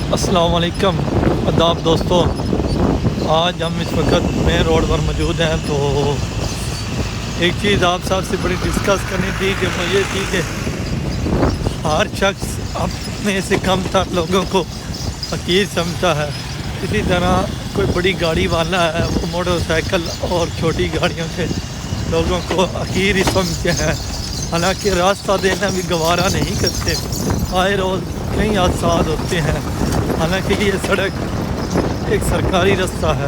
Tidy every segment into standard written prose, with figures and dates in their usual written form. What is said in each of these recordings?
السلام علیکم آداب دوستوں، آج ہم اس وقت مین روڈ پر موجود ہیں۔ تو ایک چیز آپ سب سے بڑی ڈسکس کرنی تھی کہ وہ یہ تھی کہ ہر شخص اپنے سے کم تر لوگوں کو حقیر سمجھتا ہے۔ اسی طرح کوئی بڑی گاڑی والا ہے وہ موٹر سائیکل اور چھوٹی گاڑیوں سے لوگوں کو حقیر ہی سمجھتے ہیں، حالانکہ راستہ دینا بھی گوارا نہیں کرتے۔ آئے روز کئی حادثات ہوتے ہیں، حالانکہ یہ سڑک ایک سرکاری رستہ ہے،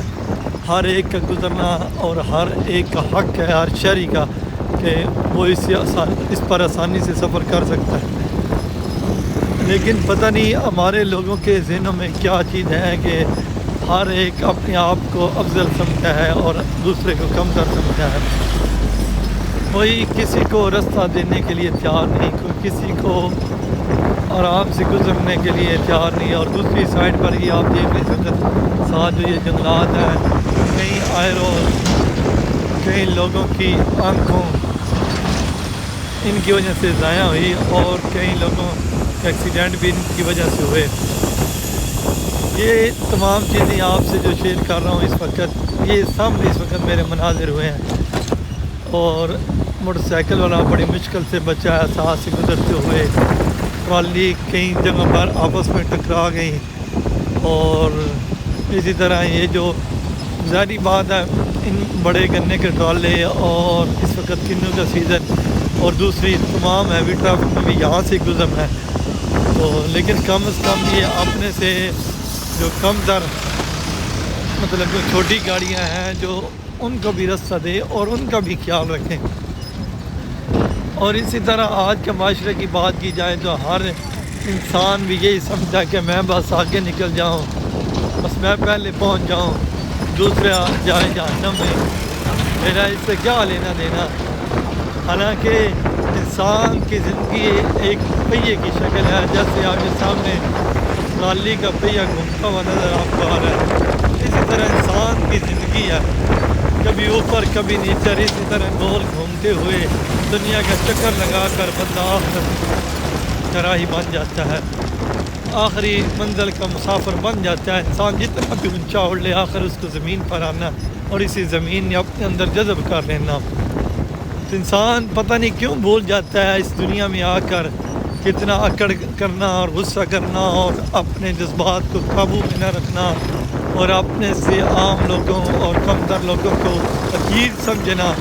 ہر ایک کا گزرنا اور ہر ایک کا حق ہے، ہر شہری کا، کہ وہ اس پر آسانی سے سفر کر سکتا ہے۔ لیکن پتہ نہیں ہمارے لوگوں کے ذہنوں میں کیا چیز ہے کہ ہر ایک اپنے آپ کو افضل سمجھتا ہے اور دوسرے کو کمتر سمجھتا ہے۔ کوئی کسی کو رستہ دینے کے لیے تیار نہیں، کوئی کسی کو آرام سے گزرنے کے لیے تیار نہیں۔ اور دوسری سائڈ پر یہ آپ دیکھ لیں ساتھ جو یہ جنگلات ہیں، کئی آئے روز کئی لوگوں کی آنکھوں ان کی وجہ سے ضائع ہوئی اور کئی لوگوں کے ایکسیڈنٹ بھی ان کی وجہ سے ہوئے۔ یہ تمام چیزیں آپ سے جو شیئر کر رہا ہوں اس وقت، یہ سامنے اس وقت میرے مناظر ہوئے ہیں، اور موٹر سائیکل والا بڑی مشکل سے بچا ہے، ساتھ سے گزرتے ہوئے ٹرالی کئی جگہ پر آپس میں ٹکرا گئی۔ اور اسی طرح یہ جو ظاہری بات ہے، ان بڑے گنے کے ٹرالے اور اس وقت کنوں کا سیزن اور دوسری تمام ہیوی ٹریفک میں بھی یہاں سے گزرنا ہے، تو لیکن کم از کم یہ اپنے سے جو کم تر مطلب جو چھوٹی گاڑیاں ہیں جو ان کو بھی راستہ دے اور ان کا بھی خیال رکھیں۔ اور اسی طرح آج کے معاشرے کی بات کی جائے تو ہر انسان بھی یہی سمجھتا ہے کہ میں بس آگے نکل جاؤں، بس میں پہلے پہنچ جاؤں، دوسرے جائیں جہنم میں، میرا اس سے کیا لینا دینا۔ حالانکہ انسان کی زندگی ایک پہیے کی شکل ہے، جیسے آپ کے سامنے ٹرالی کا پہیہ گھومتا ہوا نظر آپ کو آ رہا ہے، اسی طرح انسان کی زندگی ہے، کبھی اوپر کبھی نیچے، اسی طرح گول گھومتے ہوئے دنیا کا چکر لگا کر بندہ آخر گراہی بن جاتا ہے، آخری منزل کا مسافر بن جاتا ہے۔ انسان جتنا بھی اونچا اڑ لے، آخر اس کو زمین پر آنا اور اسی زمین نے اپنے اندر جذب کر لینا۔ تو انسان پتہ نہیں کیوں بھول جاتا ہے اس دنیا میں آ کر کتنا اکڑ کرنا اور غصہ کرنا اور اپنے جذبات کو قابو میں نہ رکھنا اور اپنے سے عام لوگوں اور کمتر لوگوں کو حقیر سمجھنا۔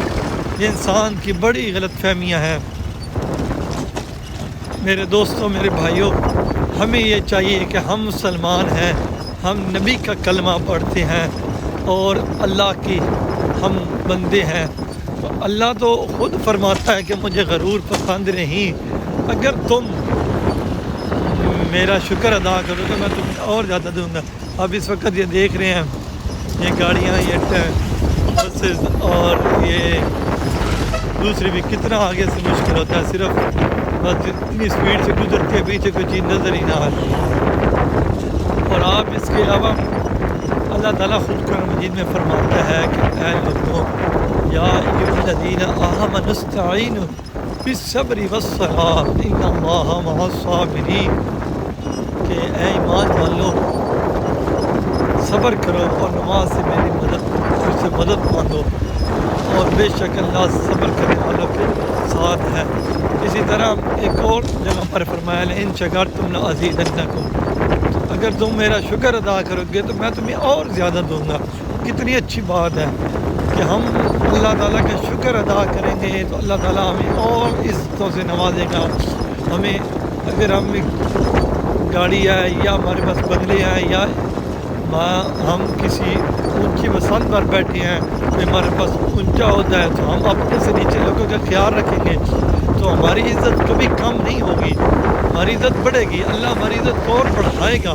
یہ انسان کی بڑی غلط فہمیاں ہیں۔ میرے دوستوں، میرے بھائیوں، ہمیں یہ چاہیے کہ ہم مسلمان ہیں، ہم نبی کا کلمہ پڑھتے ہیں اور اللہ کی ہم بندے ہیں۔ تو اللہ تو خود فرماتا ہے کہ مجھے غرور پسند نہیں، اگر تم میرا شکر ادا کرو تو میں تمہیں اور زیادہ دوں گا۔ اب اس وقت یہ دیکھ رہے ہیں یہ گاڑیاں، یہ بسز اور یہ دوسری بھی، کتنا آگے سے مشکل ہوتا ہے، صرف بس اتنی سپیڈ سے گزرتی ہے، پیچھے کوئی چیز نظر ہی نہ آتی۔ اور آپ اس کے علاوہ اللہ تعالیٰ خود قرآن مجید میں فرماتا ہے کہ اے لوگوں، یا ایھا الذین آمنوا استعینوا بالصبر والصلاۃ ان اللہ مع الصابرین، کہ اے ایمان والو صبر کرو اور نماز سے میری مجھ سے مدد مانگو، اور بے شک اللہ صبر کرنے والوں کے ساتھ ہے۔ اسی طرح ایک اور جگہ پر فرمایا لئن شکرتم لأزیدنکم، اگر تم میرا شکر ادا کرو گے تو میں تمہیں اور زیادہ دوں گا۔ کتنی اچھی بات ہے کہ ہم اللہ تعالیٰ کا شکر ادا کریں گے تو اللہ تعالیٰ ہمیں اور عزتوں سے نوازے گا۔ ہمیں اگر ہم گاڑی ہے یا ہمارے پاس بنگلے ہیں یا ہم کسی اونچی مسند پر بیٹھے ہیں، تو ہمارے پاس اونچا ہوتا ہے تو ہم اپنے سے نیچے لوگوں کا خیال رکھیں گے تو ہماری عزت کبھی کم نہیں ہوگی، ہماری عزت بڑھے گی، اللہ ہماری عزت اور بڑھائے گا۔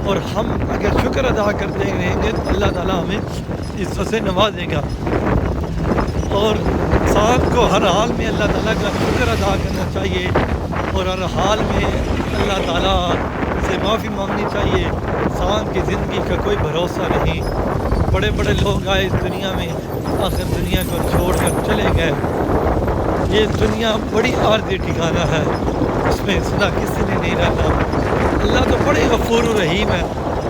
اور ہم اگر شکر ادا کرتے رہیں گے تو اللہ تعالیٰ ہمیں عزت سے نوازے گا۔ اور انسان کو ہر حال میں اللہ تعالیٰ کا شکر ادا کرنا چاہیے اور ہر حال میں اللہ تعالیٰ سے معافی مانگنی چاہیے۔ انسان کی زندگی کا کوئی بھروسہ نہیں، بڑے بڑے لوگ آئے اس دنیا میں، آخر دنیا کو چھوڑ کر چلے گئے۔ یہ دنیا بڑی عارضی ٹھکانہ ہے، اس میں سدا کسی نے نہیں رہنا۔ اللہ تو بڑے غفور و رحیم ہے.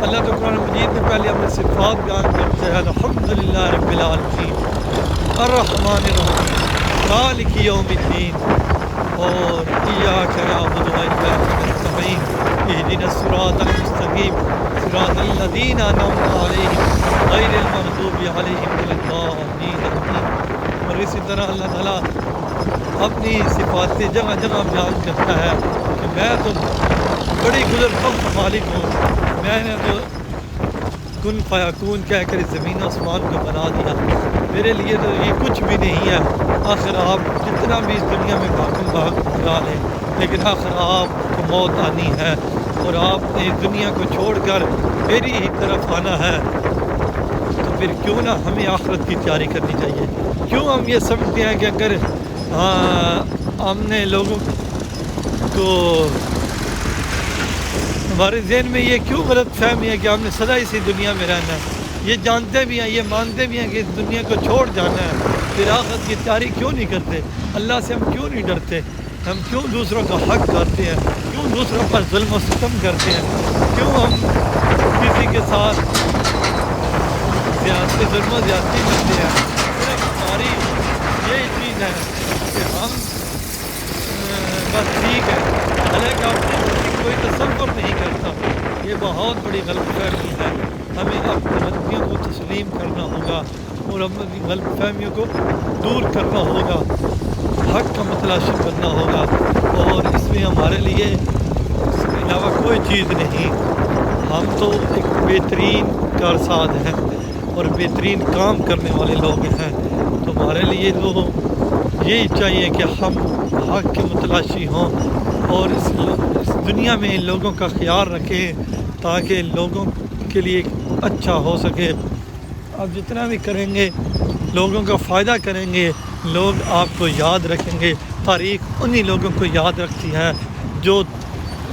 اللہ تو قرآن مجید میں پہلے اپنے صفات بیان کرتے ہیں. الحمدللہ رب العالمین الرحمن الرحیم مالک یوم الدین اور ایاک نعبد و ایاک نستعین اہدنا الصراط المستقیم صراط الذین انعمت علیہم غیر المغضوب علیہم ولا الضالین آمین. اور اسی طرح اللہ تعالیٰ اپنی صفات جگہ جگہ بیان کرتا ہے کہ میں تو بڑی گزر بخت مالک ہوں. میں نے تو کن فیکون کہہ کر زمین و آسمان کو بنا دیا. میرے لیے تو یہ کچھ بھی نہیں ہے. آخر آپ جتنا بھی اس دنیا میں بھاگ لیں لیکن آخر آپ کو موت آنی ہے اور آپ نے اس دنیا کو چھوڑ کر میری ہی طرف آنا ہے. تو پھر کیوں نہ ہمیں آخرت کی تیاری کرنی چاہیے. کیوں ہم یہ سمجھتے ہیں کہ اگر ہم نے لوگوں کو ہمارے ذہن میں یہ کیوں غلط فہمی ہے کہ ہم نے سدا اسی دنیا میں رہنا ہے. یہ جانتے بھی ہیں یہ مانتے بھی ہیں کہ اس دنیا کو چھوڑ جانا ہے. پھر آخرت کی تیاری کیوں نہیں کرتے؟ اللہ سے ہم کیوں نہیں ڈرتے؟ ہم کیوں دوسروں کا حق کرتے ہیں؟ کیوں دوسروں پر ظلم و ستم کرتے ہیں؟ کیوں ہم کسی کے ساتھ ظلم و زیادتی کرتے ہیں؟ ہماری یہی چیز ہے کہ ہم بس ٹھیک ہے حالانکہ اپنے کوئی تصور نہیں کرتا. یہ بہت بڑی غلط فہمی ہے. ہمیں اپنی غلطیوں کو تسلیم کرنا ہوگا اور اپنی غلط فہمیوں کو دور کرنا ہوگا. حق کا متلاشی کرنا ہوگا اور اس میں ہمارے لیے اس کے علاوہ کوئی چیز نہیں. ہم تو ایک بہترین کارساز ہیں اور بہترین کام کرنے والے لوگ ہیں. تو ہمارے لیے تو یہی چاہیے کہ ہم حق کے متلاشی ہوں اور اس دنیا میں لوگوں کا خیال رکھیں تاکہ لوگوں کے لیے اچھا ہو سکے. آپ جتنا بھی کریں گے لوگوں کا فائدہ کریں گے لوگ آپ کو یاد رکھیں گے. تاریخ انہی لوگوں کو یاد رکھتی ہے جو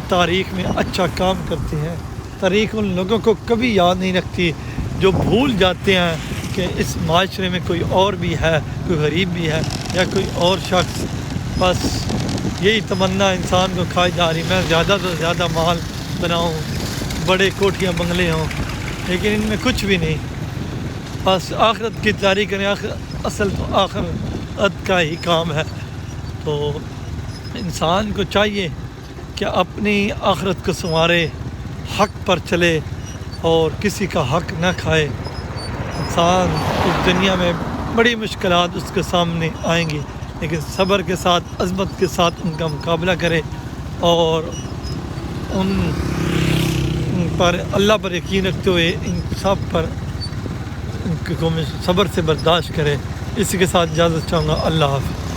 تاریخ میں اچھا کام کرتے ہیں. تاریخ ان لوگوں کو کبھی یاد نہیں رکھتی جو بھول جاتے ہیں کہ اس معاشرے میں کوئی اور بھی ہے, کوئی غریب بھی ہے یا کوئی اور شخص. بس یہی تمنا انسان کو کھائی جا رہی. میں زیادہ سے زیادہ مال بناؤں, بڑے کوٹھیاں بنگلے ہوں, لیکن ان میں کچھ بھی نہیں. بس آخرت کی تیاری کریں. اصل تو آخرت کا ہی کام ہے. تو انسان کو چاہیے کہ اپنی آخرت کو سنوارے, حق پر چلے اور کسی کا حق نہ کھائے. انسان اس دنیا میں بڑی مشکلات اس کے سامنے آئیں گی لیکن صبر کے ساتھ عظمت کے ساتھ ان کا مقابلہ کرے اور ان پر اللہ پر یقین رکھتے ہوئے ان سب پر ان کو صبر سے برداشت کرے. اسی کے ساتھ اجازت چاہوں گا. اللہ حافظ.